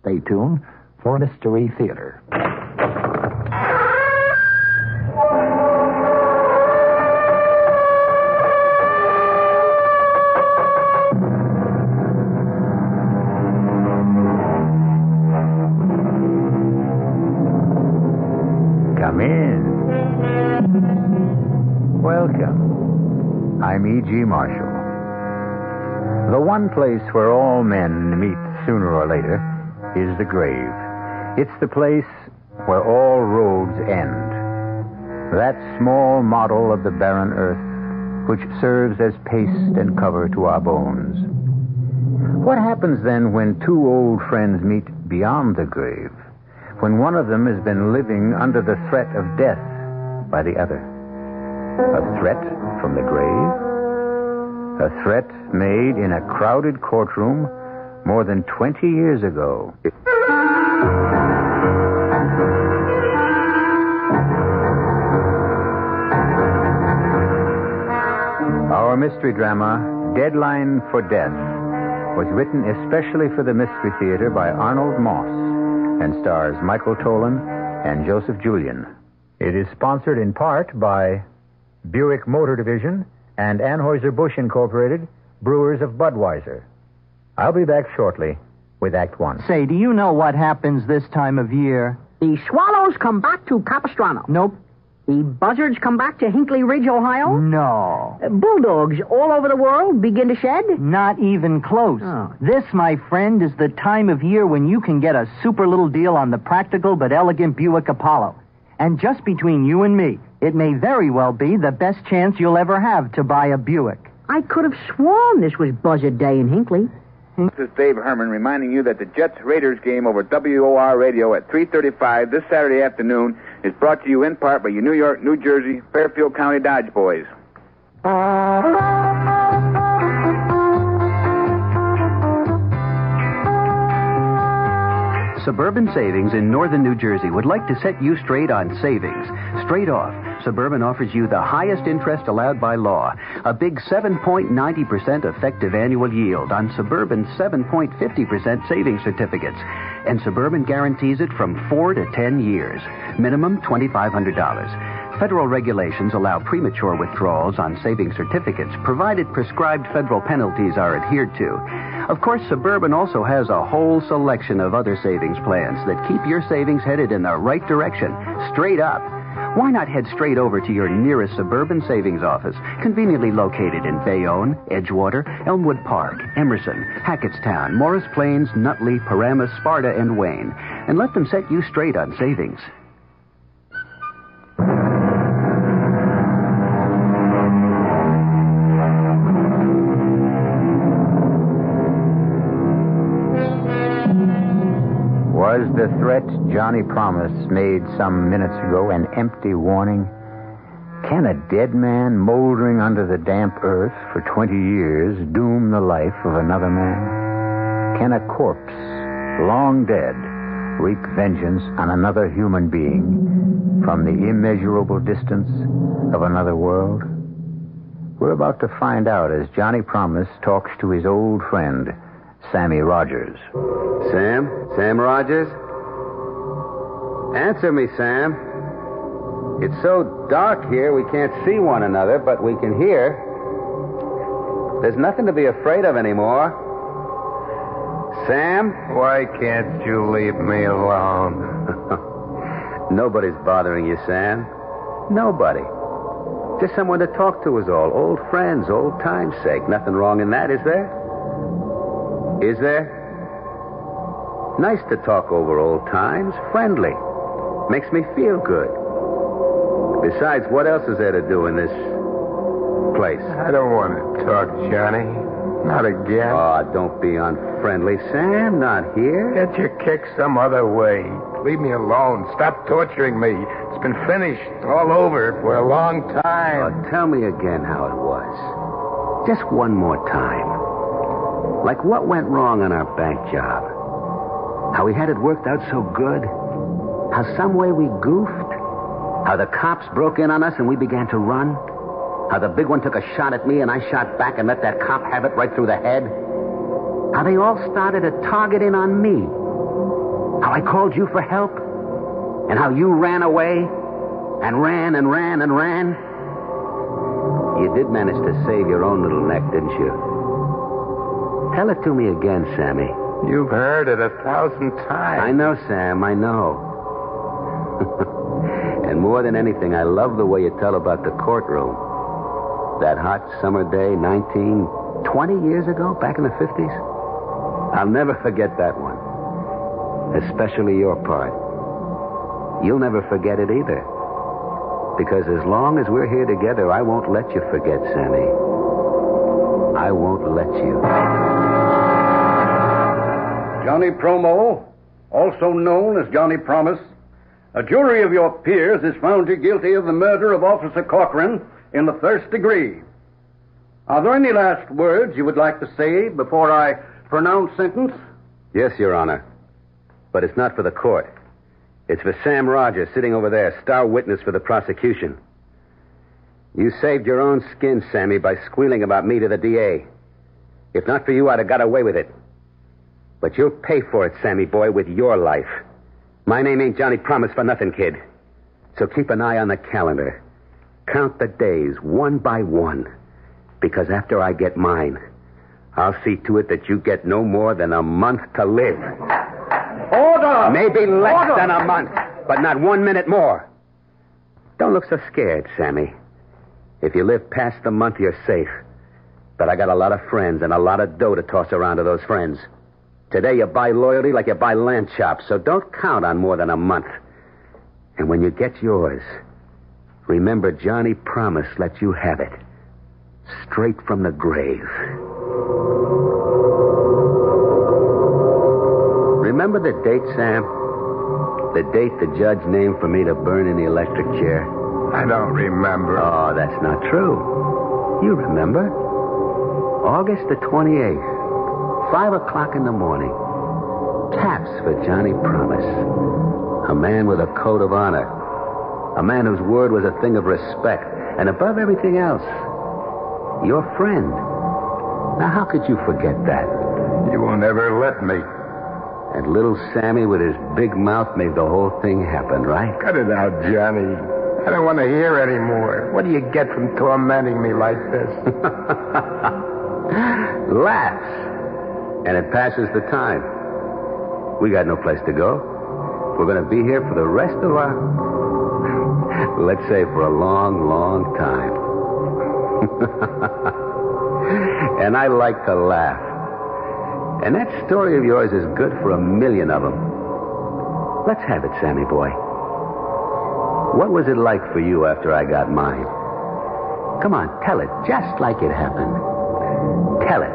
Stay tuned for Mystery Theater. Come in. Welcome. I'm E.G. Marshall. The one place where all men meet sooner or later is the grave. It's the place where all roads end. That small model of the barren earth which serves as paste and cover to our bones. What happens then when two old friends meet beyond the grave? When one of them has been living under the threat of death by the other? A threat from the grave? A threat made in a crowded courtroom more than 20 years ago. Our mystery drama, Deadline for Death, was written especially for the Mystery Theater by Arnold Moss and stars Michael Tolan and Joseph Julian. It is sponsored in part by Buick Motor Division and Anheuser-Busch Incorporated, brewers of Budweiser. I'll be back shortly with Act One. Say, do you know what happens this time of year? The swallows come back to Capistrano. Nope. The buzzards come back to Hinckley Ridge, Ohio. No. Bulldogs all over the world begin to shed. Not even close. Oh. This, my friend, is the time of year when you can get a super little deal on the practical but elegant Buick Apollo. And just between you and me, it may very well be the best chance you'll ever have to buy a Buick. I could have sworn this was Buzzard Day in Hinckley. This is Dave Herman reminding you that the Jets-Raiders game over WOR Radio at 3:35 this Saturday afternoon is brought to you in part by your New York, New Jersey, Fairfield County Dodge boys. Suburban Savings in northern New Jersey would like to set you straight on savings. Straight off, Suburban offers you the highest interest allowed by law, a big 7.90% effective annual yield on Suburban's 7.50% savings certificates. And Suburban guarantees it from 4 to 10 years. Minimum $2,500. Federal regulations allow premature withdrawals on savings certificates, provided prescribed federal penalties are adhered to. Of course, Suburban also has a whole selection of other savings plans that keep your savings headed in the right direction, straight up. Why not head straight over to your nearest Suburban savings office, conveniently located in Bayonne, Edgewater, Elmwood Park, Emerson, Hackettstown, Morris Plains, Nutley, Paramus, Sparta, and Wayne, and let them set you straight on savings. Was the threat Johnny Promise made some minutes ago an empty warning? Can a dead man moldering under the damp earth for 20 years doom the life of another man? Can a corpse, long dead, wreak vengeance on another human being from the immeasurable distance of another world? We're about to find out as Johnny Promise talks to his old friend, Sammy Rogers. Sam? Sam Rogers? Answer me, Sam. It's so dark here we can't see one another, but we can hear. There's nothing to be afraid of anymore. Sam? Why can't you leave me alone? Nobody's bothering you, Sam. Nobody. Just someone to talk to is all. Old friends, old time's sake. Nothing wrong in that, is there? Is there? Nice to talk over old times. Friendly. Makes me feel good. Besides, what else is there to do in this place? I don't want to talk, Johnny. Not again. Oh, don't be unfriendly, Sam. Not here. Get your kicks some other way. Leave me alone. Stop torturing me. It's been finished all over for a long time. Oh, tell me again how it was. Just one more time. Like what went wrong on our bank job? How we had it worked out so good? How some way we goofed? How the cops broke in on us and we began to run? How the big one took a shot at me and I shot back and let that cop have it right through the head? How they all started to target in on me. I called you for help? And how you ran away? And ran and ran and ran? You did manage to save your own little neck, didn't you? Tell it to me again, Sammy. You've heard it 1,000 times. I know, Sam, I know. And more than anything, I love the way you tell about the courtroom. That hot summer day, 20 years ago, back in the 50s. I'll never forget that one. Especially your part. You'll never forget it either. Because as long as we're here together, I won't let you forget, Sammy. I won't let you. Johnny Promo, also known as Johnny Promise, a jury of your peers is found you guilty of the murder of Officer Corcoran in the first degree. Are there any last words you would like to say before I pronounce sentence? Yes, Your Honor. But it's not for the court. It's for Sam Rogers, sitting over there, star witness for the prosecution. You saved your own skin, Sammy, by squealing about me to the DA. If not for you, I'd have got away with it. But you'll pay for it, Sammy boy, with your life. My name ain't Johnny Promise for nothing, kid. So keep an eye on the calendar. Count the days, one by one. Because after I get mine, I'll see to it that you get no more than a month to live. Order! Maybe less than a month, but not 1 minute more. Don't look so scared, Sammy. If you live past the month, you're safe. But I got a lot of friends and a lot of dough to toss around to those friends. Today you buy loyalty like you buy lamb chops, so don't count on more than a month. And when you get yours, remember Johnny Promise let you have it. Straight from the grave. Remember the date, Sam? The date the judge named for me to burn in the electric chair? I don't remember. Oh, that's not true. You remember. August the 28th. 5 o'clock in the morning. Taps for Johnny Promise. A man with a code of honor. A man whose word was a thing of respect. And above everything else, your friend. Now, how could you forget that? You won't ever let me. And little Sammy with his big mouth made the whole thing happen, right? Cut it out, Johnny. I don't want to hear anymore. What do you get from tormenting me like this? Laughs. And it passes the time. We got no place to go. We're going to be here for the rest of our... let's say for a long, long time. And I like to laugh. And that story of yours is good for 1,000,000 of them. Let's have it, Sammy boy. What was it like for you after I got mine? Come on, tell it just like it happened. Tell it.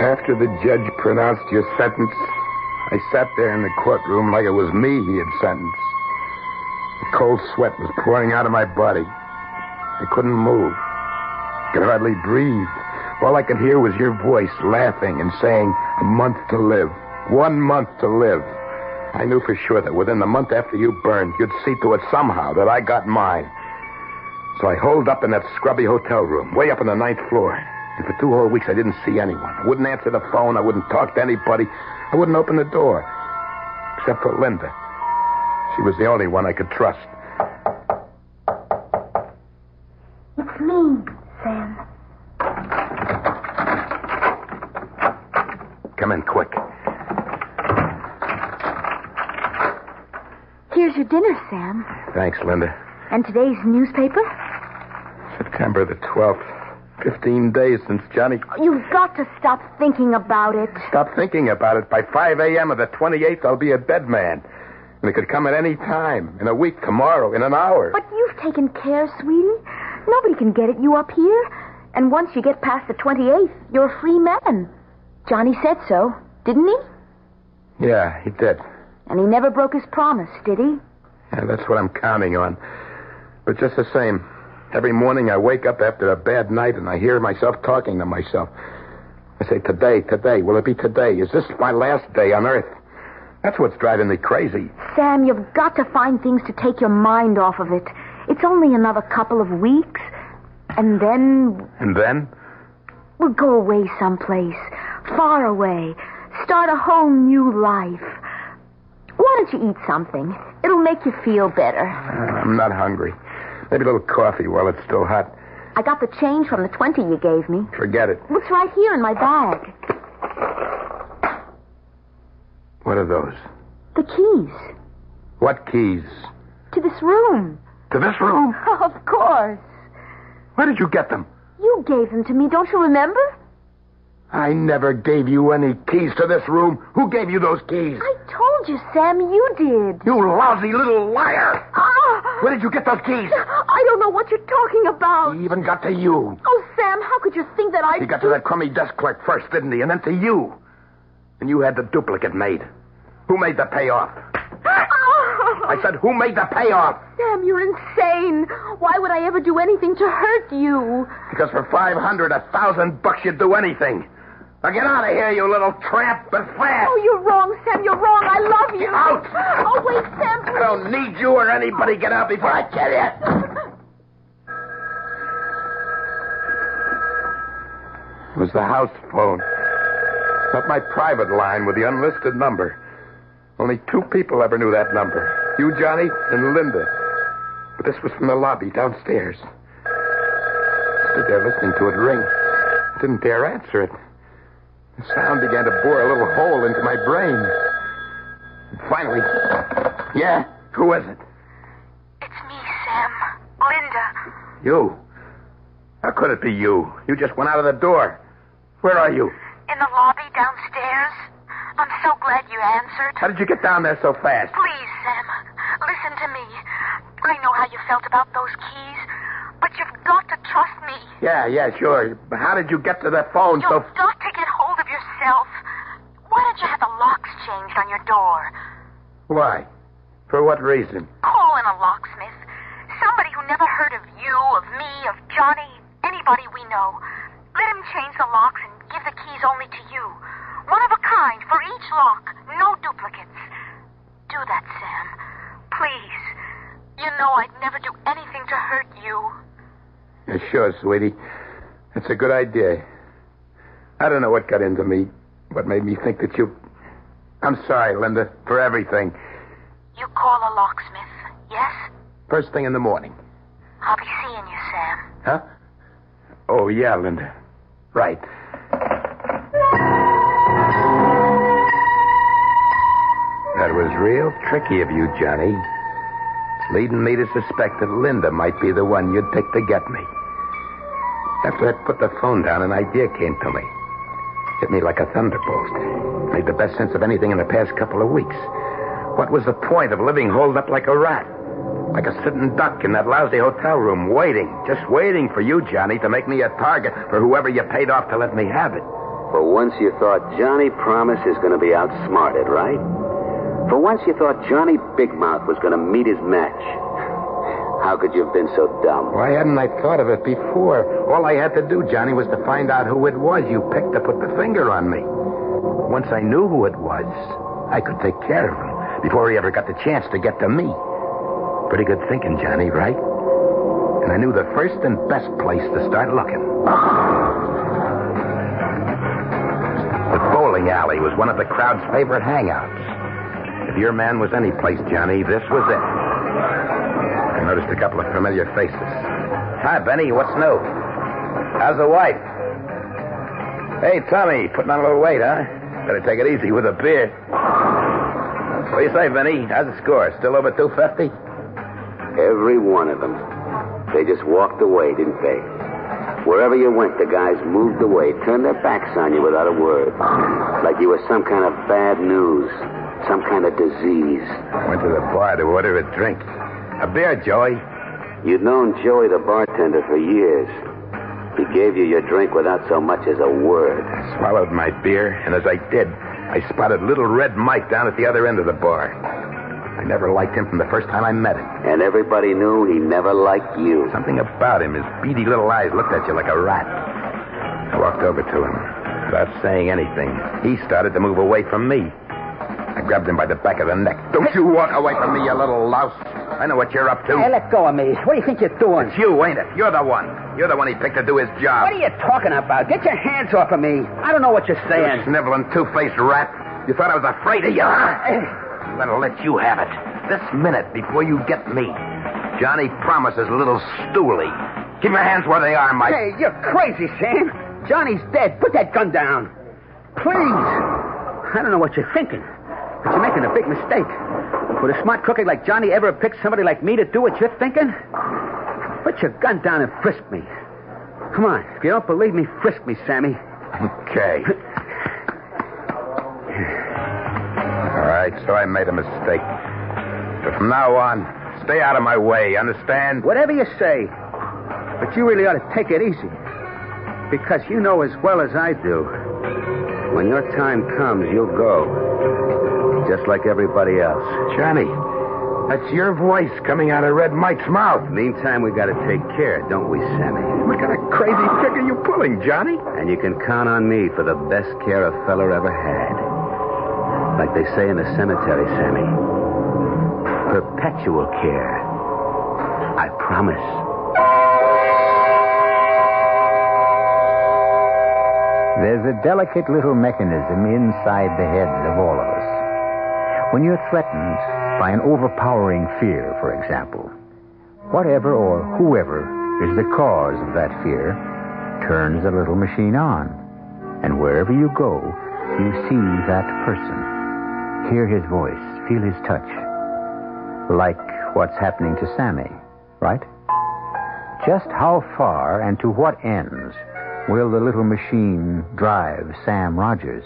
After the judge pronounced your sentence, I sat there in the courtroom like it was me he had sentenced. The cold sweat was pouring out of my body. I couldn't move. Could hardly breathe. All I could hear was your voice laughing and saying, a month to live. 1 month to live. I knew for sure that within the month after you burned, you'd see to it somehow that I got mine. So I holed up in that scrubby hotel room, way up on the 9th floor. And for 2 whole weeks, I didn't see anyone. I wouldn't answer the phone. I wouldn't talk to anybody. I wouldn't open the door. Except for Linda. She was the only one I could trust. It's me, Sam. Come in quick. Here's your dinner, Sam. Thanks, Linda. And today's newspaper? September the 12th. 15 days since Johnny... You've got to stop thinking about it. Stop thinking about it. By 5 a.m. of the 28th, I'll be a dead man. And it could come at any time. In a week, tomorrow, in an hour. But you've taken care, sweetie. Nobody can get at you up here. And once you get past the 28th, you're a free man. Johnny said so, didn't he? Yeah, he did. And he never broke his promise, did he? Yeah, that's what I'm counting on. But just the same, every morning I wake up after a bad night and I hear myself talking to myself. I say, today, will it be today? Is this my last day on Earth? That's what's driving me crazy. Sam, you've got to find things to take your mind off of it. It's only another couple of weeks. And then... And then? We'll go away someplace, far away, start a whole new life. Why don't you eat something? It'll make you feel better. I'm not hungry. Maybe a little coffee while it's still hot. I got the change from the 20 you gave me. Forget it. It's right here in my bag. What are those? The keys. What keys? To this room. To this room? Of course. Where did you get them? You gave them to me, don't you remember? I never gave you any keys to this room. Who gave you those keys? I told you, Sam, you did. You lousy little liar. Where did you get those keys? I don't know what you're talking about. He even got to you. Oh, Sam, how could you think that He got to that crummy desk clerk first, didn't he? And then to you. And you had the duplicate made. Who made the payoff? I said, who made the payoff? Sam, you're insane. Why would I ever do anything to hurt you? Because for $500, $1,000 you'd do anything. Now get out of here, you little tramp, but fast. Oh, you're wrong, Sam. You're wrong. I love you. Get out. Oh, wait, Sam. Please. I don't need you or anybody. Get out before I kill you. It was the house phone. Not my private line with the unlisted number. Only 2 people ever knew that number. You, Johnny, and Linda. But this was from the lobby downstairs. Stood there listening to it ring. Didn't dare answer it. The sound began to bore a little hole into my brain. And finally... Yeah? Who is it? It's me, Sam. Linda. You? How could it be you? You just went out of the door. Where are you? In the lobby downstairs. I'm so glad you answered. How did you get down there so fast? Please, Sam, listen to me. I know how you felt about those keys, but you've got to trust me. Yeah, sure. But how did you get to the phone You've got to get hold of yourself. Why don't you have the locks changed on your door? Why? For what reason? Call in a locksmith. Somebody who never heard of you, of me, of Johnny, anybody we know. Let him change the locks and give the keys only to you. One of a kind for each lock. No duplicates. Do that, Sam. Please. You know I'd never do anything to hurt you. Yeah, sure, sweetie. That's a good idea. I don't know what got into me. What made me think that you... I'm sorry, Linda, for everything. You call a locksmith, yes? First thing in the morning. I'll be seeing you, Sam. Huh? Oh, yeah, Linda. Right. That was real tricky of you, Johnny. It's leading me to suspect that Linda might be the one you'd pick to get me. After I put the phone down, an idea came to me. Hit me like a thunderbolt. Made the best sense of anything in the past couple of weeks. What was the point of living holed up like a rat? Like a sitting duck in that lousy hotel room, waiting, just waiting for you, Johnny, to make me a target for whoever you paid off to let me have it. For once you thought Johnny Promise is going to be outsmarted, right? For once you thought Johnny Big Mouth was going to meet his match. How could you have been so dumb? Why hadn't I thought of it before? All I had to do, Johnny, was to find out who it was you picked to put the finger on me. Once I knew who it was, I could take care of him before he ever got the chance to get to me. Pretty good thinking, Johnny, right? And I knew the first and best place to start looking. The bowling alley was one of the crowd's favorite hangouts. If your man was any place, Johnny, this was it. I noticed a couple of familiar faces. Hi, Benny. What's new? How's the wife? Hey, Tommy. Putting on a little weight, huh? Better take it easy with a beer. What do you say, Benny? How's the score? Still over 250? Every one of them. They just walked away, didn't they? Wherever you went, the guys moved away, turned their backs on you without a word. Like you were some kind of bad news, some kind of disease. Went to the bar to order a drink. A beer, Joey. You'd known Joey the bartender for years. He gave you your drink without so much as a word. I swallowed my beer, and as I did, I spotted little Red Mike down at the other end of the bar. I never liked him from the first time I met him. And everybody knew he never liked you. Something about him, his beady little eyes looked at you like a rat. I walked over to him. Without saying anything, he started to move away from me. I grabbed him by the back of the neck. Don't you walk away from me, you little louse. I know what you're up to. Hey, let go of me. What do you think you're doing? It's you, ain't it? You're the one. You're the one he picked to do his job. What are you talking about? Get your hands off of me. I don't know what you're You saying. sniveling, two-faced rat. You thought I was afraid of you, huh? I'm gonna let you have it. This minute, before you get me. Johnny promises little Stooley. Keep your hands where they are, Mike. Hey, you're crazy, Sam. Johnny's dead. Put that gun down. Please. I don't know what you're thinking, but you're making a big mistake. Would a smart cookie like Johnny ever pick somebody like me to do what you're thinking? Put your gun down and frisk me. Come on. If you don't believe me, frisk me, Sammy. Okay. All right, so I made a mistake. But from now on, stay out of my way, understand? Whatever you say. But you really ought to take it easy. Because you know as well as I do, when your time comes, you'll go. Just like everybody else. Johnny, that's your voice coming out of Red Mike's mouth. Meantime, we got to take care, don't we, Sammy? What kind of crazy trick are you pulling, Johnny? And you can count on me for the best care a feller ever had. Like they say in the cemetery, Sammy. Perpetual care. I promise. There's a delicate little mechanism inside the heads of all of us. When you're threatened by an overpowering fear, for example, whatever or whoever is the cause of that fear turns the little machine on. And wherever you go, you see that person. Hear his voice, feel his touch. Like what's happening to Sammy, right? Just how far and to what ends will the little machine drive Sam Rogers?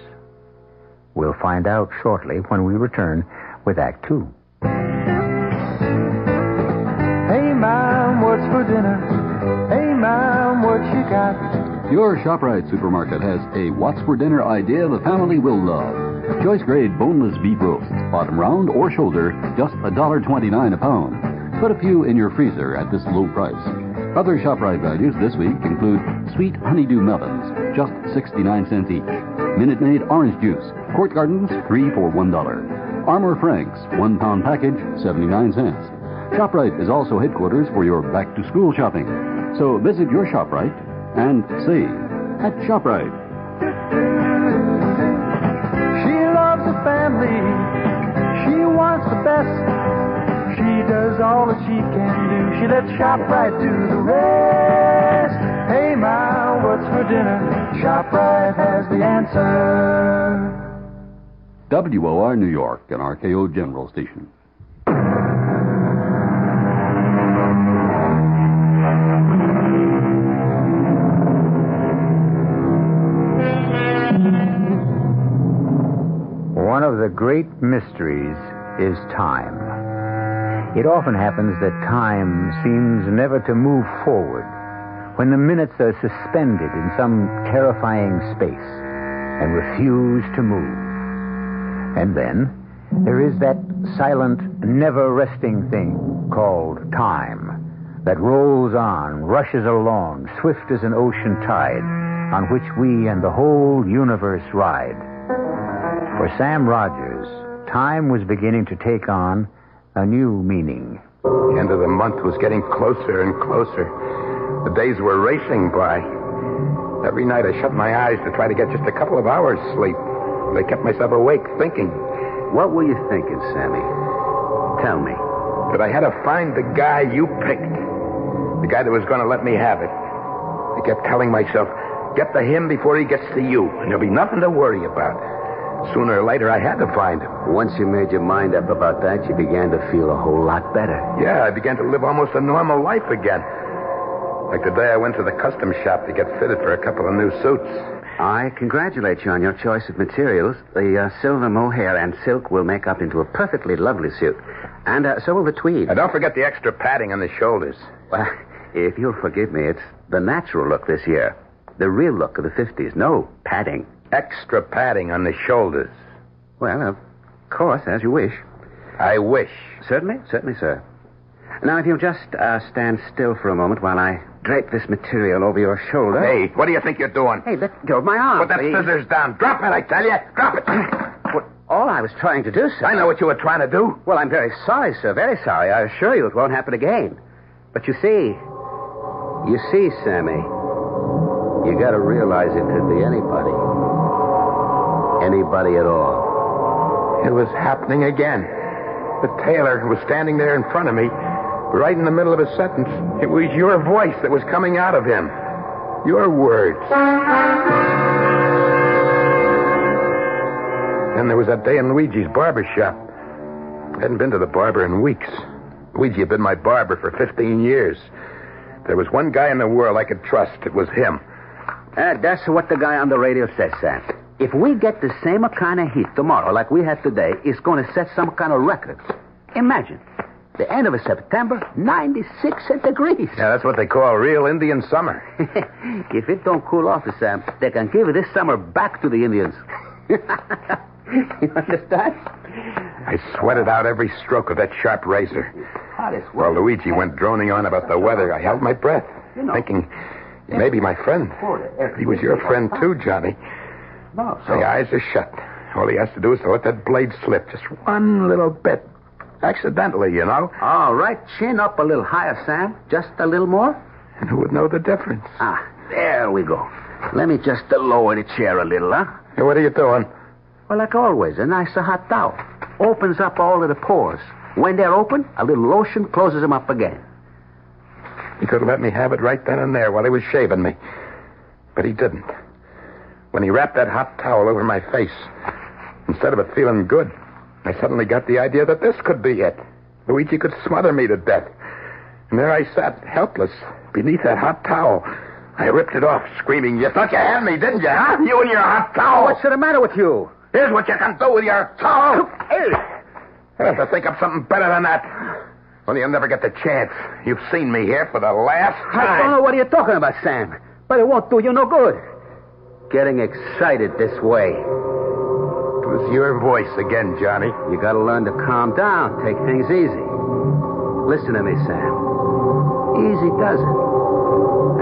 We'll find out shortly when we return with Act 2. Hey, Mom, what's for dinner? Hey, Mom, what you got? Your ShopRite supermarket has a what's for dinner idea the family will love. Choice grade boneless beef roasts, bottom round or shoulder, just $1.29 a pound. Put a few in your freezer at this low price. Other ShopRite values this week include sweet honeydew melons, just 69 cents each. Minute Maid orange juice, Court Gardens, 3 for $1. Armour Franks, 1 pound package, 79 cents. ShopRite is also headquarters for your back-to-school shopping. So visit your ShopRite and save at ShopRite. She loves the family. She wants the best. She does all that she can do. She lets ShopRite do the rest. Hey, Ma, what's for dinner? ShopRite has the answer. WOR New York, an RKO General Station. One of the great mysteries is time. It often happens that time seems never to move forward, when the minutes are suspended in some terrifying space and refuse to move. And then there is that silent, never-resting thing called time that rolls on, rushes along, swift as an ocean tide, on which we and the whole universe ride. For Sam Rogers, time was beginning to take on a new meaning. The end of the month was getting closer and closer. The days were racing by. Every night I shut my eyes to try to get just a couple of hours sleep. I kept myself awake thinking. What were you thinking, Sammy? Tell me. That I had to find the guy you picked. The guy that was going to let me have it. I kept telling myself, get to him before he gets to you, and there'll be nothing to worry about. Sooner or later, I had to find him. Once you made your mind up about that, you began to feel a whole lot better. Yeah, I began to live almost a normal life again. Like the day I went to the custom shop to get fitted for a couple of new suits. I congratulate you on your choice of materials. The silver mohair and silk will make up into a perfectly lovely suit. And so will the tweed. Now, don't forget the extra padding on the shoulders. Well, if you'll forgive me, it's the natural look this year. The real look of the 50s. No padding. Extra padding on the shoulders. Well, of course, as you wish. I wish. Certainly, sir. Now, if you'll just stand still for a moment while I drape this material over your shoulder. Hey, what do you think you're doing? Hey, let go of my arm. Put that scissors down. Drop it, I tell you. Drop it. All I was trying to do, sir... I know what you were trying to do. Well, I'm very sorry, sir. Very sorry. I assure you it won't happen again. But you see, Sammy, you got to realize it could be anybody. Anybody at all. It was happening again. The tailor was standing there in front of me, right in the middle of a sentence. It was your voice that was coming out of him. Your words. Then there was that day in Luigi's barber shop. I hadn't been to the barber in weeks. Luigi had been my barber for 15 years. There was one guy in the world I could trust. It was him. That's what the guy on the radio says, Sam. If we get the same kind of heat tomorrow like we had today, it's going to set some kind of record. Imagine. The end of September, 96 degrees. Yeah, that's what they call real Indian summer. If it don't cool off, Sam, they can give this summer back to the Indians. You understand? I sweated out every stroke of that sharp razor. While Luigi went droning on about the weather, I held my breath, thinking, he may be my friend. He was your friend too, Johnny. No, so... My eyes are shut. All he has to do is to let that blade slip just one little bit. Accidentally, you know. All right, chin up a little higher, Sam. Just a little more. And who would know the difference? There we go. Let me just lower the chair a little, huh? Hey, what are you doing? Well, like always, a nice hot towel. Opens up all of the pores. When they're open, a little lotion closes them up again. He could have let me have it right then and there while he was shaving me. But he didn't. When he wrapped that hot towel over my face, instead of it feeling good, I suddenly got the idea that this could be it. Luigi could smother me to death. And there I sat, helpless, beneath that hot towel. I ripped it off, screaming, you thought you had me, didn't you, huh? You and your hot towel. What's the matter with you? Here's what you can do with your towel. Hey. I have to think of something better than that. Well, you'll never get the chance. You've seen me here for the last time. I don't know what you're talking about, Sam. But it won't do you no good. Getting excited this way. It was your voice again, Johnny. You gotta learn to calm down. Take things easy. Listen to me, Sam. Easy does it.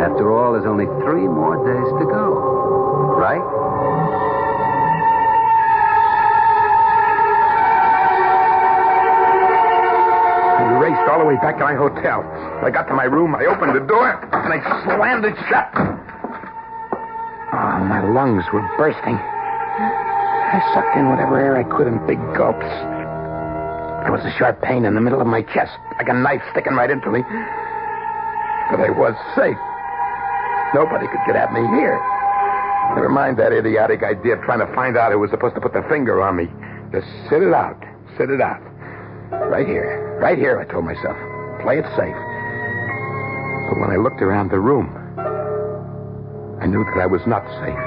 After all, there's only 3 more days to go. Right? I raced all the way back to my hotel. I got to my room, I opened the door, and I slammed it shut. Oh, my lungs were bursting. I sucked in whatever air I could in big gulps. There was a sharp pain in the middle of my chest, like a knife sticking right into me. But I was safe. Nobody could get at me here. Never mind that idiotic idea of trying to find out who was supposed to put the finger on me. Just sit it out. Sit it out. Right here. Right here, I told myself. Play it safe. But when I looked around the room, I knew that I was not safe.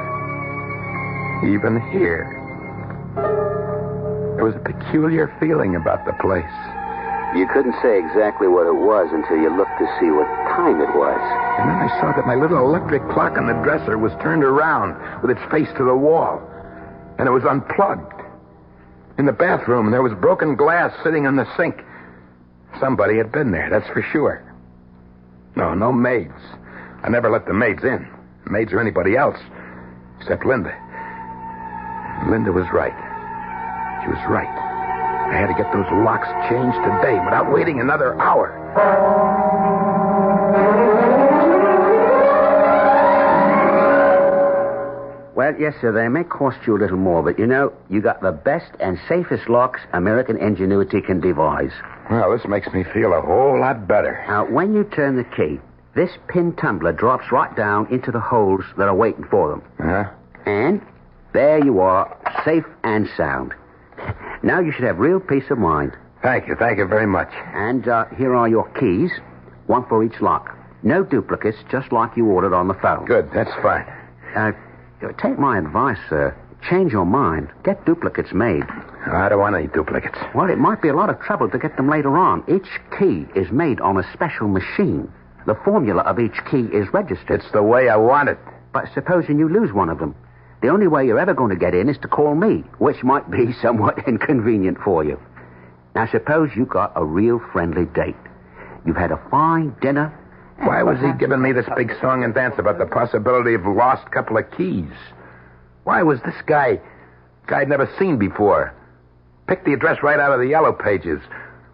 Even here. There was a peculiar feeling about the place. You couldn't say exactly what it was until you looked to see what time it was. And then I saw that my little electric clock on the dresser was turned around with its face to the wall. And it was unplugged. In the bathroom, there was broken glass sitting on the sink. Somebody had been there, that's for sure. No maids. I never let the maids in. Maids or anybody else. Except Linda. Linda was right. She was right. I had to get those locks changed today without waiting another hour. Well, yes, sir, they may cost you a little more, but you know, you got the best and safest locks American ingenuity can devise. Well, this makes me feel a whole lot better. Now, when you turn the key, this pin tumbler drops right down into the holes that are waiting for them. Uh-huh. And there you are, safe and sound. Now you should have real peace of mind. Thank you very much. And here are your keys, one for each lock. No duplicates, just like you ordered on the phone. Good, that's fine. Take my advice, sir. Change your mind. Get duplicates made. I don't want any duplicates. Well, it might be a lot of trouble to get them later on. Each key is made on a special machine. The formula of each key is registered. It's the way I want it. But supposing you lose one of them, the only way you're ever going to get in is to call me, which might be somewhat inconvenient for you. Now, suppose you got a real friendly date. You've had a fine dinner. Why was he giving me this big song and dance about the possibility of lost couple of keys? Why was this guy I'd never seen before, Picked the address right out of the yellow pages.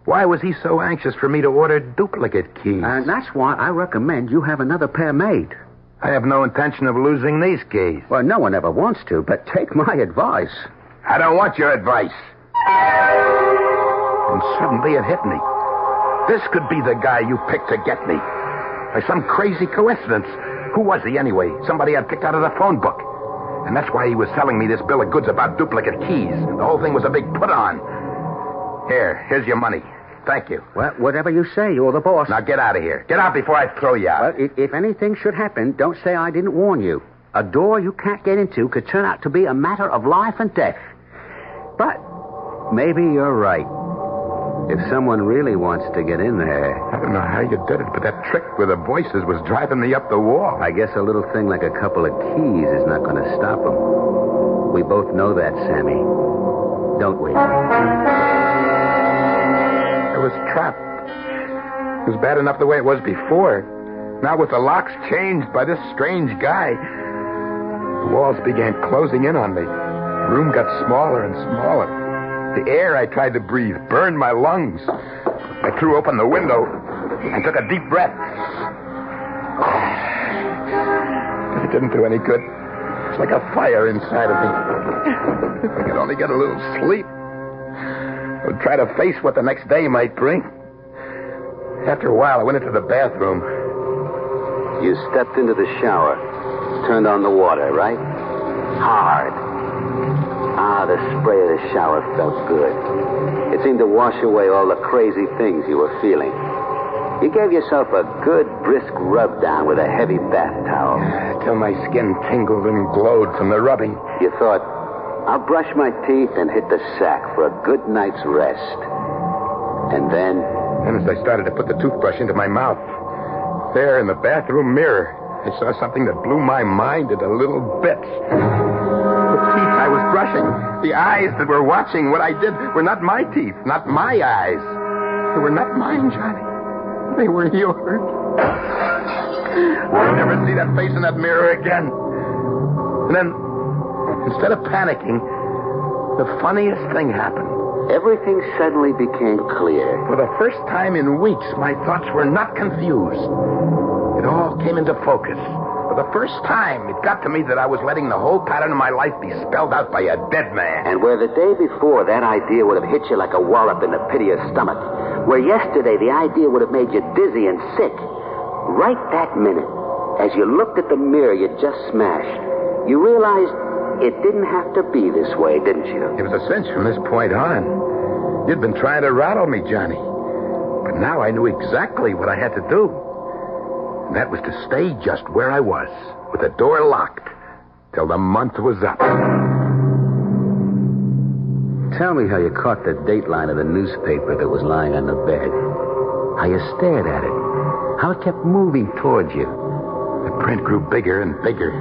Why was he so anxious for me to order duplicate keys? And that's why I recommend you have another pair made. I have no intention of losing these keys. Well, no one ever wants to, but take my advice. I don't want your advice. And suddenly it hit me. This could be the guy you picked to get me. By some crazy coincidence. Who was he anyway? Somebody I'd picked out of the phone book. And that's why he was selling me this bill of goods about duplicate keys. The whole thing was a big put-on. Here's your money. Thank you. Well, whatever you say, you're the boss. Now get out of here. Get out before I throw you out. Well, if anything should happen, don't say I didn't warn you. A door you can't get into could turn out to be a matter of life and death. But maybe you're right. If someone really wants to get in there... I don't know how you did it, but that trick with the voices was driving me up the wall. I guess a little thing like a couple of keys is not going to stop them. We both know that, Sammy. Don't we? I was trapped. It was bad enough the way it was before. Now with the locks changed by this strange guy, the walls began closing in on me. The room got smaller and smaller. The air I tried to breathe burned my lungs. I threw open the window and took a deep breath. It didn't do any good. It's like a fire inside of me. If I could only get a little sleep, I would try to face what the next day might bring. After a while, I went into the bathroom. You stepped into the shower, turned on the water, right? Hard. The spray of the shower felt good. It seemed to wash away all the crazy things you were feeling. You gave yourself a good, brisk rub down with a heavy bath towel. Till my skin tingled and glowed from the rubbing. You thought, I'll brush my teeth and hit the sack for a good night's rest. And then... And as I started to put the toothbrush into my mouth, there in the bathroom mirror, I saw something that blew my mind into little bits. The teeth I was brushing, the eyes that were watching what I did were not my teeth, not my eyes. They were not mine, Johnny. They were yours. I'll never see that face in that mirror again. And then, instead of panicking, the funniest thing happened. Everything suddenly became clear. For the first time in weeks, my thoughts were not confused. It all came into focus. For the first time, it got to me that I was letting the whole pattern of my life be spelled out by a dead man. And where the day before that idea would have hit you like a wallop in the pit of your stomach, where yesterday the idea would have made you dizzy and sick, right that minute, as you looked at the mirror you just smashed, you realized it didn't have to be this way, didn't you? It was a cinch from this point on. You'd been trying to rattle me, Johnny. But now I knew exactly what I had to do. And that was to stay just where I was, with the door locked, till the month was up. Tell me how you caught the dateline of the newspaper that was lying on the bed. How you stared at it. How it kept moving towards you. The print grew bigger and bigger.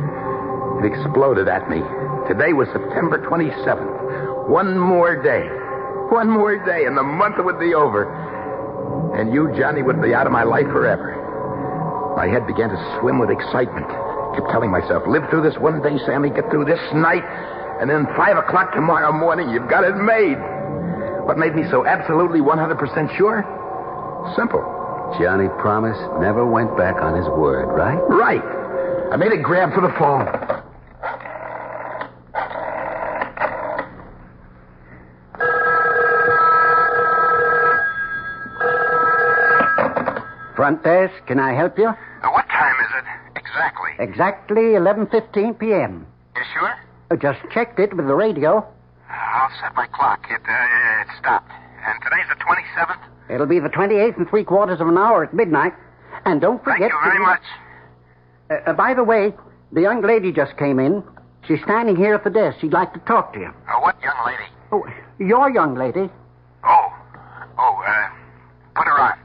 It exploded at me. Today was September 27th. One more day. One more day, and the month would be over. And you, Johnny, would be out of my life forever. My head began to swim with excitement. I kept telling myself, live through this one day, Sammy, get through this night, and then 5 o'clock tomorrow morning, you've got it made. What made me so absolutely 100% sure? Simple. Johnny Promise never went back on his word, right? Right. I made a grab for the phone. Front desk, can I help you? What time is it exactly? Exactly 11:15 p.m. You sure? Just checked it with the radio. I'll set my clock. It stopped. And today's the 27th? It'll be the 28th and 3/4 of an hour at midnight. And don't forget... Thank you very much. By the way, the young lady just came in. She's standing here at the desk. She'd like to talk to you. What young lady? Oh, your young lady. Put her on.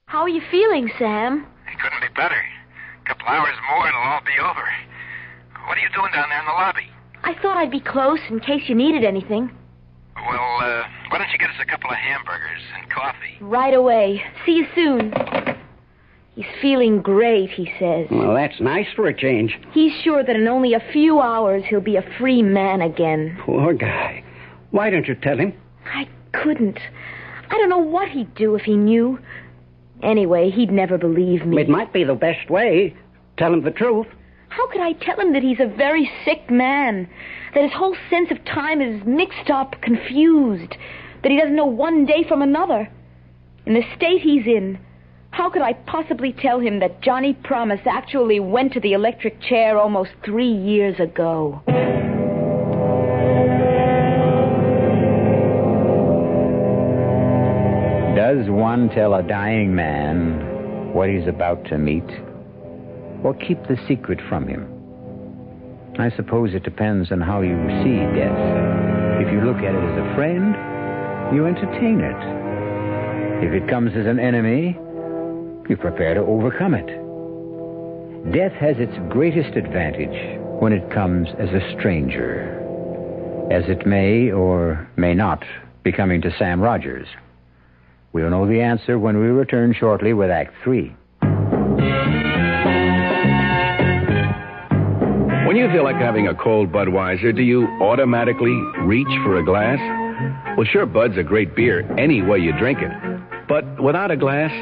How are you feeling, Sam? It couldn't be better. A couple hours more and it'll all be over. What are you doing down there in the lobby? I thought I'd be close in case you needed anything. Well, why don't you get us a couple of hamburgers and coffee? Right away. See you soon. He's feeling great, he says. Well, that's nice for a change. He's sure that in only a few hours he'll be a free man again. Poor guy. Why don't you tell him? I couldn't. I don't know what he'd do if he knew. Anyway, he'd never believe me. It might be the best way. Tell him the truth. How could I tell him that he's a very sick man? That his whole sense of time is mixed up, confused. That he doesn't know one day from another. In the state he's in, how could I possibly tell him that Johnny Promise actually went to the electric chair almost 3 years ago? Does one tell a dying man what he's about to meet? Or keep the secret from him? I suppose it depends on how you see death. If you look at it as a friend, you entertain it. If it comes as an enemy, you prepare to overcome it. Death has its greatest advantage when it comes as a stranger, as it may or may not be coming to Sam Rogers. We'll know the answer when we return shortly with Act 3. When you feel like having a cold Budweiser, do you automatically reach for a glass? Well, sure, Bud's a great beer any way you drink it. But without a glass,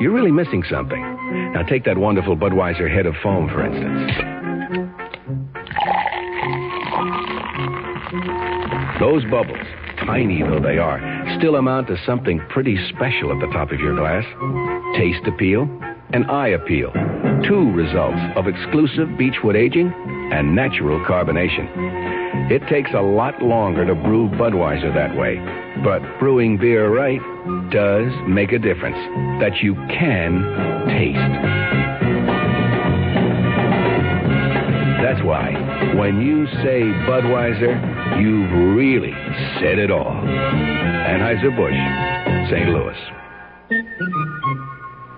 you're really missing something. Now, take that wonderful Budweiser head of foam, for instance. Those bubbles, tiny though they are, still amount to something pretty special at the top of your glass. Taste appeal and eye appeal. 2 results of exclusive beechwood aging and natural carbonation. It takes a lot longer to brew Budweiser that way, but brewing beer right does make a difference that you can taste. That's why, when you say Budweiser, you've really said it all. Anheuser-Busch, St. Louis.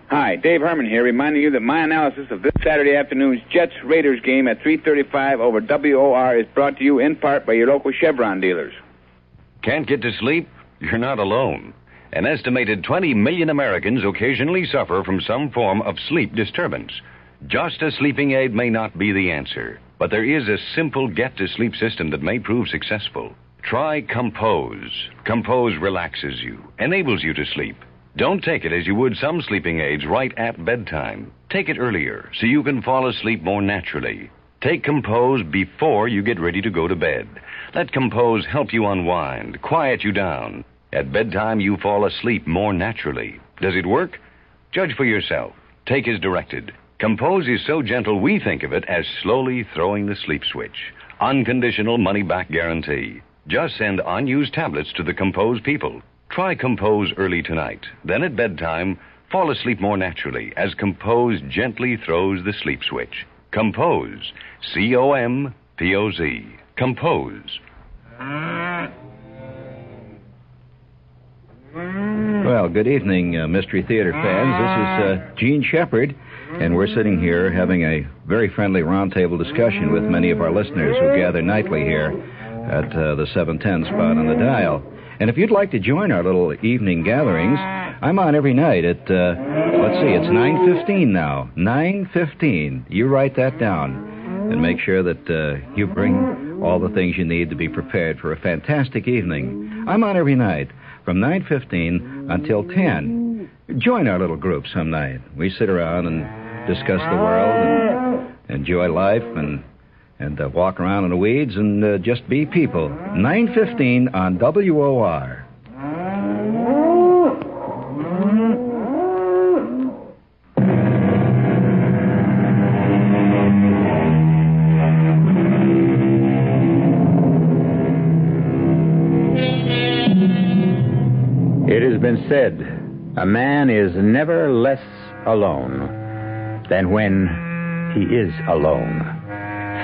Hi, Dave Herman here, reminding you that my analysis of this Saturday afternoon's Jets-Raiders game at 3:35 over WOR is brought to you in part by your local Chevron dealers. Can't get to sleep? You're not alone. An estimated 20 million Americans occasionally suffer from some form of sleep disturbance. Just a sleeping aid may not be the answer, but there is a simple get-to-sleep system that may prove successful. Try Compose. Compose relaxes you, enables you to sleep. Don't take it as you would some sleeping aids right at bedtime. Take it earlier so you can fall asleep more naturally. Take Compose before you get ready to go to bed. Let Compose help you unwind, quiet you down. At bedtime, you fall asleep more naturally. Does it work? Judge for yourself. Take as directed. Compose is so gentle we think of it as slowly throwing the sleep switch. Unconditional money-back guarantee. Just send unused tablets to the Compose people. Try Compose early tonight. Then at bedtime, fall asleep more naturally as Compose gently throws the sleep switch. Compose. C-O-M-P-O-Z. Compose. Well, good evening, Mystery Theater fans. This is Gene Shepard, and we're sitting here having a very friendly roundtable discussion with many of our listeners who gather nightly here at the 710 spot on the dial. And if you'd like to join our little evening gatherings, I'm on every night at, it's 9:15 now. 9:15. You write that down and make sure that you bring all the things you need to be prepared for a fantastic evening. I'm on every night from 9:15 until 10. Join our little group some night. We sit around and discuss the world and enjoy life and walk around in the weeds and just be people. 9:15 on WOR. It has been said, a man is never less alone than when he is alone.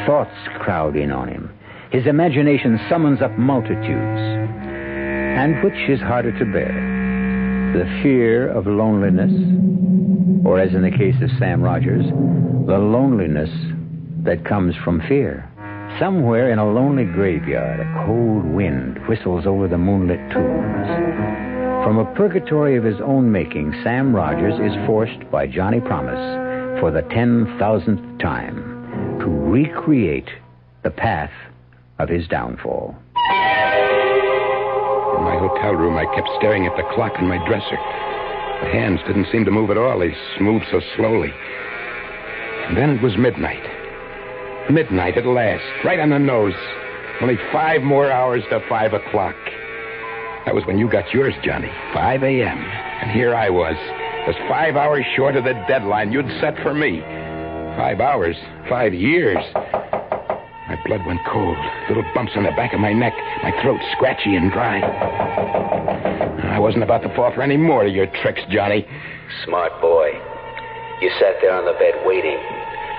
Thoughts crowd in on him. His imagination summons up multitudes. And which is harder to bear? The fear of loneliness, or as in the case of Sam Rogers, the loneliness that comes from fear. Somewhere in a lonely graveyard, a cold wind whistles over the moonlit tombs. From a purgatory of his own making, Sam Rogers is forced by Johnny Promise for the 10,000th time to recreate the path of his downfall. In my hotel room, I kept staring at the clock on my dresser. The hands didn't seem to move at all. They moved so slowly. And then it was midnight. Midnight at last, right on the nose. Only 5 more hours to 5 o'clock. That was when you got yours, Johnny. 5 a.m. And here I was, just 5 hours short of the deadline you'd set for me. 5 hours, 5 years. My blood went cold. Little bumps on the back of my neck. My throat scratchy and dry. I wasn't about to fall for any more of your tricks, Johnny. Smart boy. You sat there on the bed waiting.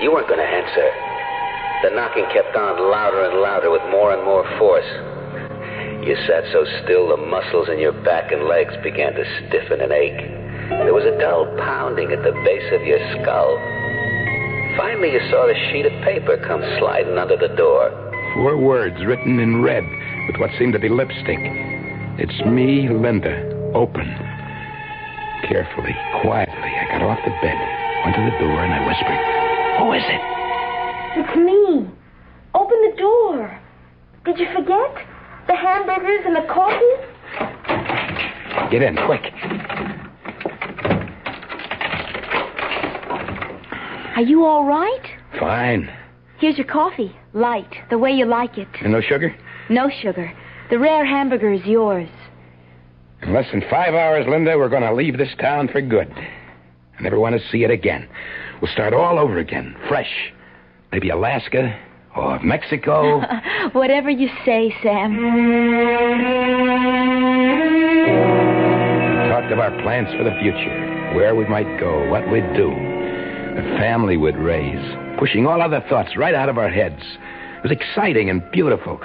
You weren't going to answer. The knocking kept on louder and louder with more and more force. You sat so still the muscles in your back and legs began to stiffen and ache. There was a dull pounding at the base of your skull. Finally, you saw the sheet of paper come sliding under the door. 4 words written in red with what seemed to be lipstick. It's me, Linda. Open. Carefully, quietly, I got off the bed, went to the door, and I whispered, "Who is it?" It's me. Open the door. Did you forget? The hamburgers and the coffee? Get in, quick. Are you all right? Fine. Here's your coffee. Light, the way you like it. And no sugar? No sugar. The rare hamburger is yours. In less than 5 hours, Linda, we're going to leave this town for good. I never want to see it again. We'll start all over again, fresh. Maybe Alaska or Mexico. Whatever you say, Sam. We talked of our plans for the future, where we might go, what we'd do, the family we'd raise, pushing all other thoughts right out of our heads. It was exciting and beautiful.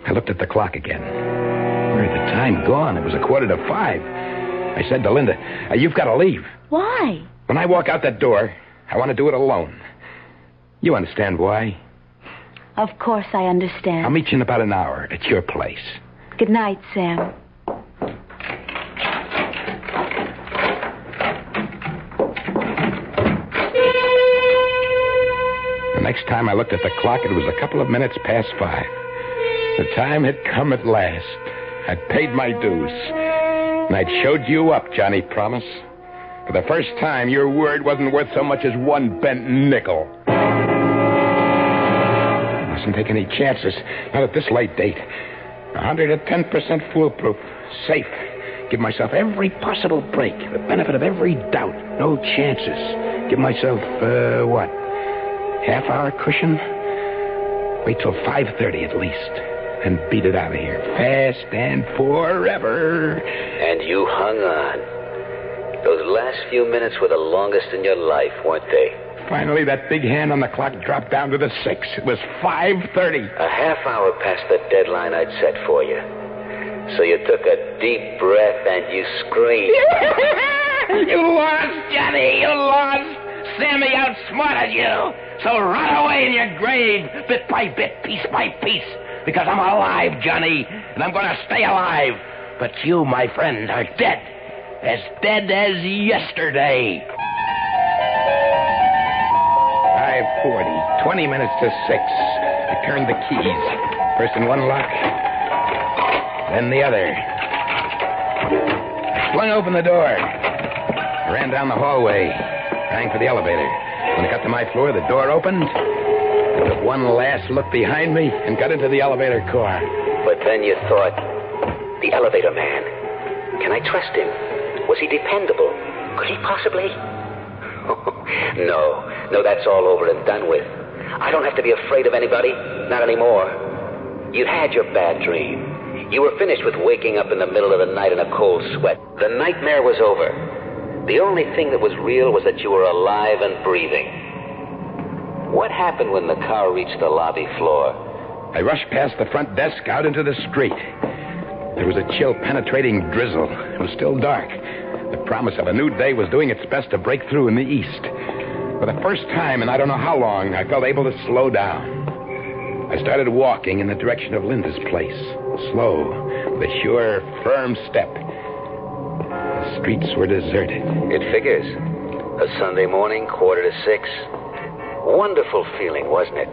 I looked at the clock again. Where had the time gone? It was 5:15. I said to Linda, "You've got to leave." Why? When I walk out that door, I want to do it alone. You understand why? Of course I understand. I'll meet you in about an hour at your place. Good night, Sam. The next time I looked at the clock, it was a couple of minutes past 5. The time had come at last. I'd paid my dues. And I'd showed you up, Johnny Promise. For the first time, your word wasn't worth so much as 1 bent nickel. I mustn't take any chances. Not at this late date. 110% foolproof. Safe. Give myself every possible break. The benefit of every doubt. No chances. Give myself, half-hour cushion? Wait till 5:30 at least. And beat it out of here. Fast and forever. And you hung on. Those last few minutes were the longest in your life, weren't they? Finally, that big hand on the clock dropped down to the 6. It was 5:30. A half hour past the deadline I'd set for you. So you took a deep breath and you screamed. You lost, Johnny. You lost. Sammy outsmarted you. So rot away in your grave, bit by bit, piece by piece. Because I'm alive, Johnny, and I'm going to stay alive. But you, my friend, are dead. As dead as yesterday. 5:40, 20 minutes to 6. I turned the keys. First in one lock, then the other. I flung open the door. I ran down the hallway, rang for the elevator. When I got to my floor, the door opened. I took one last look behind me and got into the elevator car. But then you thought, the elevator man. Can I trust him? Was he dependable? Could he possibly? No, that's all over and done with. I don't have to be afraid of anybody. Not anymore. You'd had your bad dream. You were finished with waking up in the middle of the night in a cold sweat. The nightmare was over. The only thing that was real was that you were alive and breathing. What happened when the car reached the lobby floor? I rushed past the front desk out into the street. There was a chill, penetrating drizzle. It was still dark. The promise of a new day was doing its best to break through in the east. For the first time in I don't know how long, I felt able to slow down. I started walking in the direction of Linda's place. Slow, with a sure, firm step. The streets were deserted. It figures. A Sunday morning, 5:45. Wonderful feeling, wasn't it?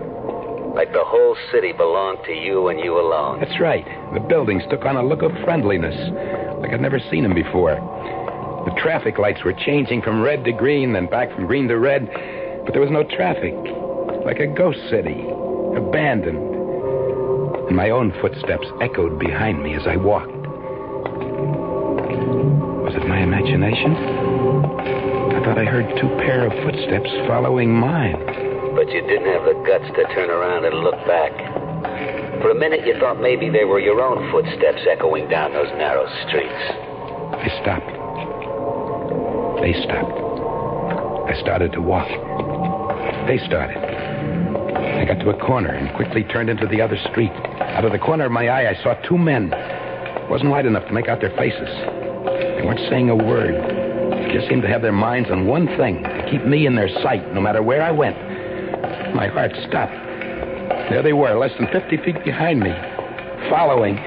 Like the whole city belonged to you and you alone. That's right. The buildings took on a look of friendliness, like I'd never seen them before. The traffic lights were changing from red to green, then back from green to red, but there was no traffic. Like a ghost city, abandoned. And my own footsteps echoed behind me as I walked. Was it my imagination? I thought I heard two pair of footsteps following mine. But you didn't have the guts to turn around and look back. For a minute, you thought maybe they were your own footsteps echoing down those narrow streets. I stopped. They stopped. I started to walk. They started. I got to a corner and quickly turned into the other street. Out of the corner of my eye, I saw two men. It wasn't light enough to make out their faces. They weren't saying a word. They just seemed to have their minds on one thing, to keep me in their sight, no matter where I went. My heart stopped. There they were, less than 50 feet behind me. Following.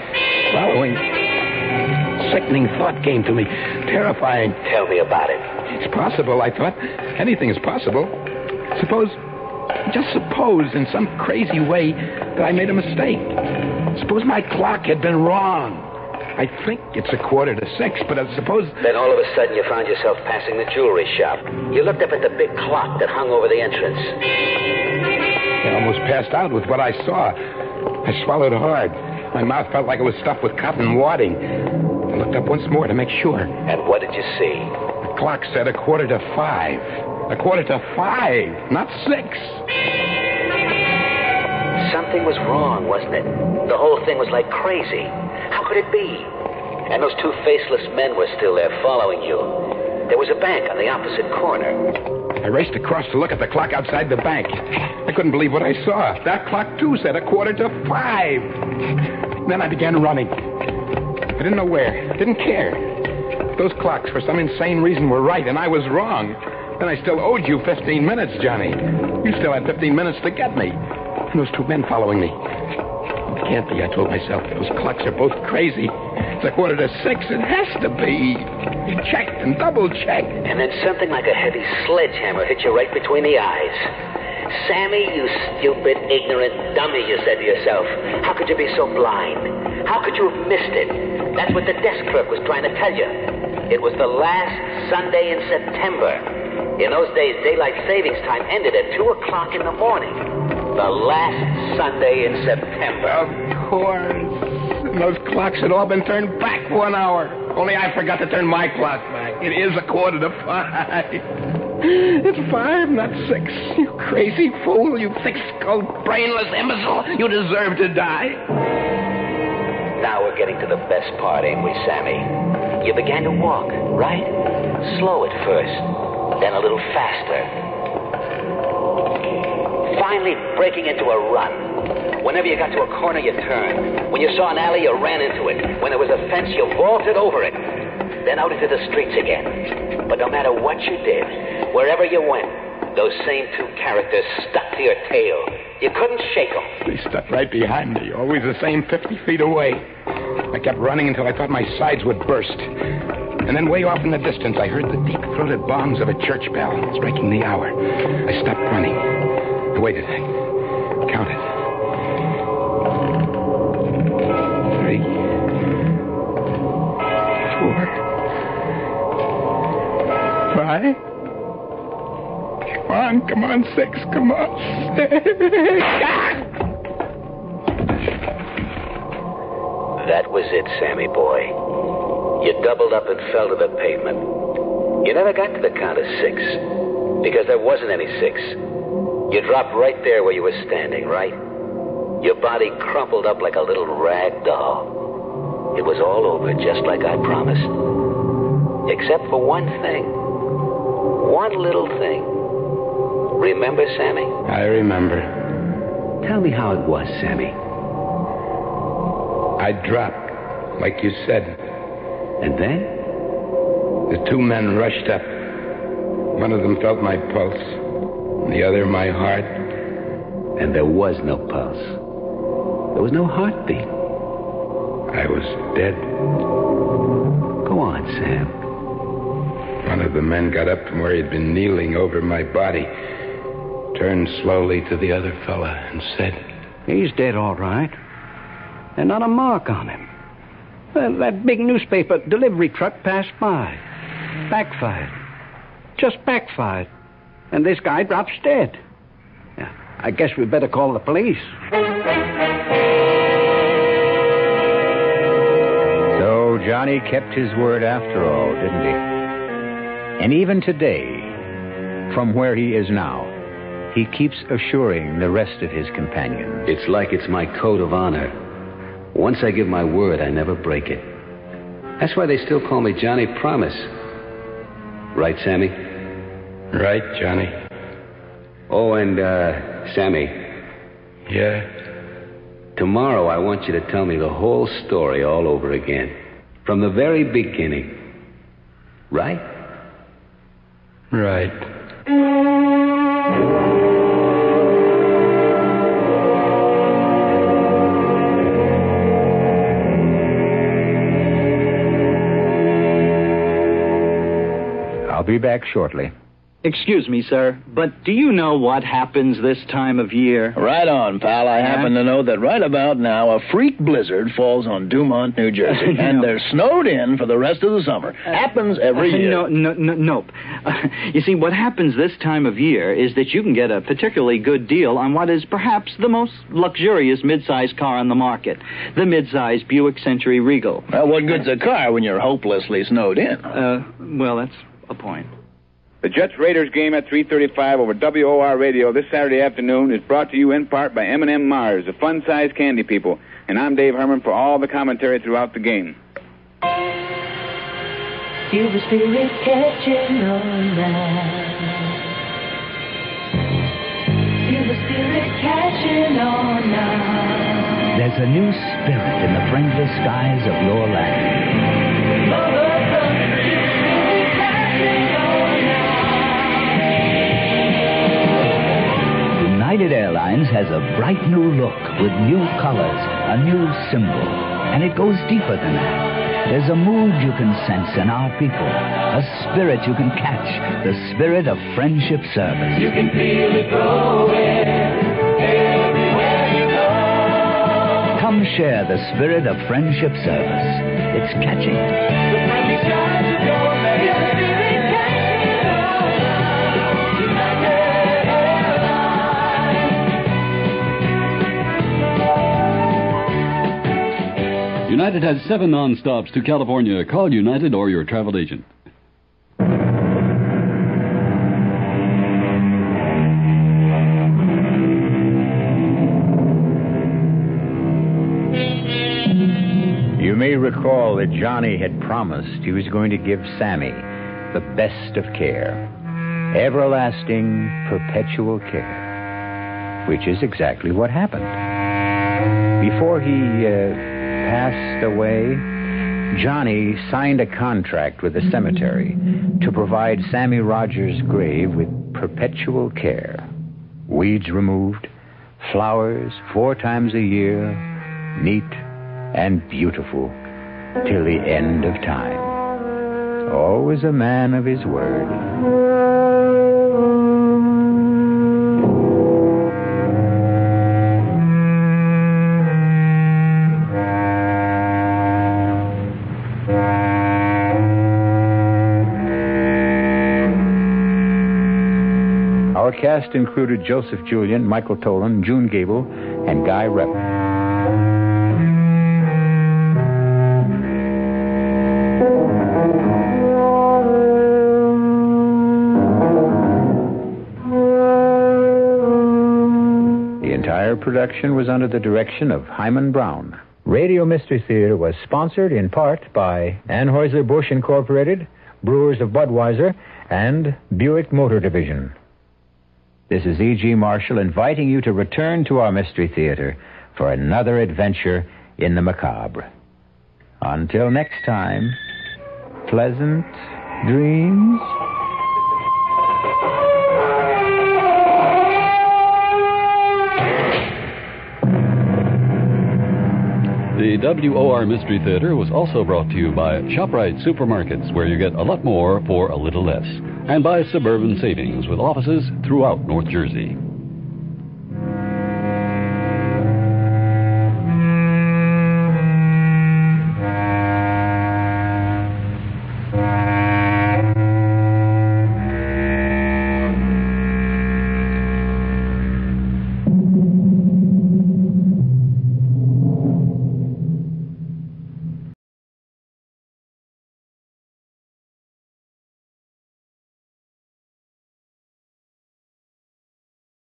Sickening thought came to me. Terrifying. Tell me about it. It's possible, I thought. Anything is possible. Just suppose, in some crazy way, that I made a mistake. Suppose my clock had been wrong. I think it's 5:45, but I suppose... Then all of a sudden you found yourself passing the jewelry shop. You looked up at the big clock that hung over the entrance. I almost passed out with what I saw. I swallowed hard. My mouth felt like it was stuffed with cotton wadding. I looked up once more to make sure. And what did you see? The clock said 5:15. 5:15, not 6. Something was wrong, wasn't it? The whole thing was like crazy. How could it be? And those two faceless men were still there following you. There was a bank on the opposite corner. I raced across to look at the clock outside the bank. I couldn't believe what I saw. That clock, too, said 5:15. Then I began running. I didn't know where. Didn't care. Those clocks, for some insane reason, were right, and I was wrong. Then I still owed you 15 minutes, Johnny. You still had 15 minutes to get me. And those two men following me. It can't be, I told myself. Those clocks are both crazy. It's 5:45. It has to be. You checked and double-checked. And then something like a heavy sledgehammer hit you right between the eyes. Sammy, you stupid, ignorant dummy, you said to yourself. How could you be so blind? How could you have missed it? That's what the desk clerk was trying to tell you. It was the last Sunday in September. In those days, daylight savings time ended at 2 o'clock in the morning. The last Sunday in September. Of course. And those clocks had all been turned back 1 hour. Only I forgot to turn my clock back. It is 5:45. It's 5, not 6. You crazy fool. You thick-skulled, brainless imbecile. You deserve to die. Now we're getting to the best part, ain't we, Sammy? You began to walk, right? Slow at first, then a little faster. Finally breaking into a run. Whenever you got to a corner, you turned. When you saw an alley, you ran into it. When there was a fence, you vaulted over it. Then out into the streets again. But no matter what you did, wherever you went, those same two characters stuck to your tail. You couldn't shake them. They stuck right behind me, always the same 50 feet away. I kept running until I thought my sides would burst. And then way off in the distance, I heard the deep-throated bongs of a church bell striking the hour. I stopped running. I waited. I counted. 3, 4, 5. Come on, 6. Come on, 6. That was it, Sammy boy. You doubled up and fell to the pavement. You never got to the count of 6, because there wasn't any 6. You dropped right there where you were standing, right? Your body crumpled up like a little rag doll. It was all over, just like I promised. Except for one thing. One little thing. Remember, Sammy? I remember. Tell me how it was, Sammy. I dropped, like you said. And then? The two men rushed up. One of them felt my pulse, the other my heart. And there was no pulse. There was no heartbeat. I was dead. Go on, Sam. One of the men got up from where he'd been kneeling over my body, turned slowly to the other fella and said, He's dead, all right. And not a mark on him. Well, that big newspaper delivery truck passed by. Backfired. Just backfired. And this guy drops dead. Yeah, I guess we better call the police. So Johnny kept his word after all, didn't he? And even today, from where he is now, he keeps assuring the rest of his companions. It's like it's my code of honor. Once I give my word, I never break it. That's why they still call me Johnny Promise. Right, Sammy? Right, Johnny. Oh, and, Sammy. Yeah? Tomorrow I want you to tell me the whole story all over again. From the very beginning. Right? Right. I'll be back shortly. Excuse me, sir, but do you know what happens this time of year? Right on, pal. I happen to know that right about now a freak blizzard falls on Dumont, New Jersey, and they're snowed in for the rest of the summer. Happens every year. Nope. You see, what happens this time of year is that you can get a particularly good deal on what is perhaps the most luxurious mid-size car on the market, the mid-size Buick Century Regal. Well, what good's a car when you're hopelessly snowed in? Well, that's a point. The Jets-Raiders game at 3:35 over WOR Radio this Saturday afternoon is brought to you in part by M&M Mars, the fun-sized candy people. And I'm Dave Herman for all the commentary throughout the game. Feel the spirit catching on now. Feel the spirit catching on now. There's a new spirit in the friendly skies of your land. Mother country, catching on United Airlines has a bright new look with new colors, a new symbol, and it goes deeper than that. There's a mood you can sense in our people, a spirit you can catch, the spirit of friendship service. You can feel it growing everywhere you go. Come share the spirit of friendship service. It's catching. The friendly skies of your land. Your spirit catching on now. United United has 7 non-stops to California. Call United or your travel agent. You may recall that Johnny had promised he was going to give Sammy the best of care. Everlasting, perpetual care. Which is exactly what happened. Before he passed away, Johnny signed a contract with the cemetery to provide Sammy Rogers' grave with perpetual care. Weeds removed, flowers 4 times a year, neat and beautiful till the end of time. Always a man of his word. Our cast included Joseph Julian, Michael Tolan, June Gable, and Guy Rep. The entire production was under the direction of Hyman Brown. Radio Mystery Theater was sponsored in part by Anheuser-Busch Incorporated, Brewers of Budweiser, and Buick Motor Division. This is E.G. Marshall inviting you to return to our Mystery Theater for another adventure in the macabre. Until next time, pleasant dreams. The WOR Mystery Theater was also brought to you by ShopRite Supermarkets, where you get a lot more for a little less, and by Suburban Savings, with offices throughout North Jersey.